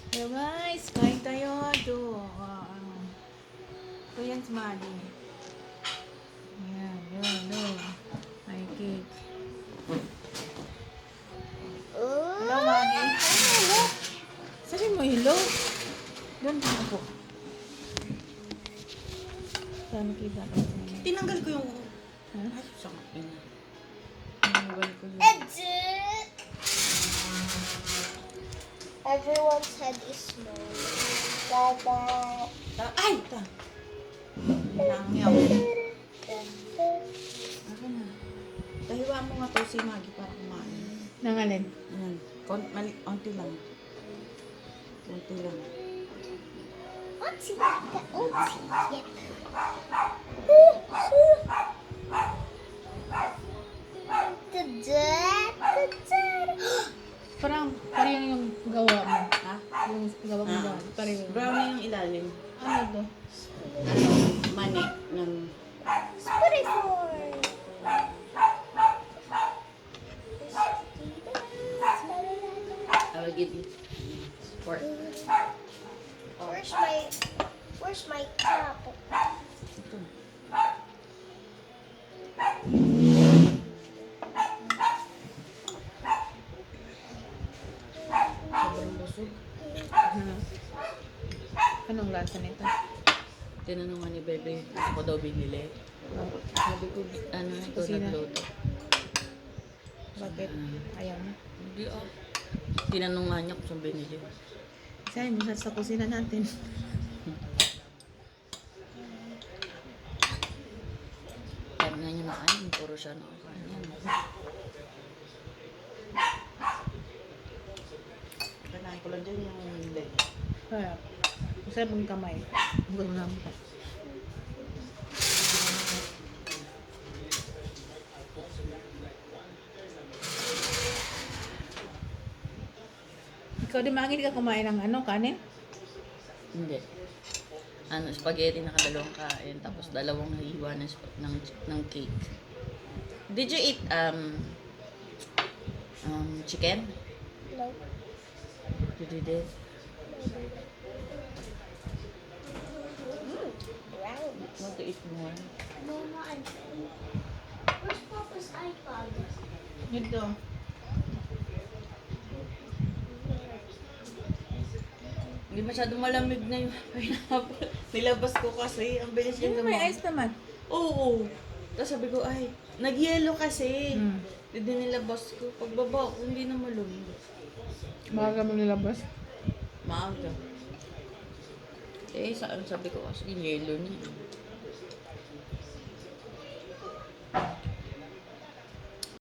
Hello guys, kain tayo. Ito yan si Madi. Ayan, yun. May cake. Hello, Madi. Hello. Sabi mo hello. Doon ka po. Saan kita? Tinanggal ko yung... Ha? Ay, sama ina. Tinanggal ko yun. Everyone's head is small. Dada. Ay! Ta! Nangyaw. Ako na. Tahiwa mo nga to si Maggie para kumain. Nangalin? Ayan. Konti lang. Konti lang. Oopsie. Oopsie. Yep. Parang yung gawa mo. Ha? Yung gawa mo doon. Parang Brownie yung ilalim. ano to? Mani ng... Spotify. I will give you pork. Where's my cup? Ito. Sobrang busog. Anong lasa nito? Tinanong nga ni Bebe, gusto ko daw binili. Sabi ko, ano, ito Kusina. nagluto. Bakit? Ayaw mo? Hindi ah. Tinanong nga niya kung saan binili. Isahin mo sa kusina natin. Kaya nga niya nakain, puro siya nakakain. Kanain ko lang dyan yung leg. Kaya, isa mong kamay. Huwag mo naman ka. Ikaw di mangin ka kumain ng ano, kanin? Hindi. Ano, spaghetti nakadalawang kain, tapos dalawang hiwa ng cake. Did you eat chicken? No. You did? Brown. Want to eat more? No, not. Where's Papa's iPod? Dito. Hindi masyadong malamig na yung pineapple. Nilabas ko kasi, ang bilis Hindi yung may lumamig. ice naman. Oo. Tapos sabi ko, ay, nag-yellow kasi. Hmm. Hindi nilabas ko. Pagbaba ko, hindi na malamig. Maaga mo nilabas. Maaga. Eh, saan sabi ko kasi, yellow na.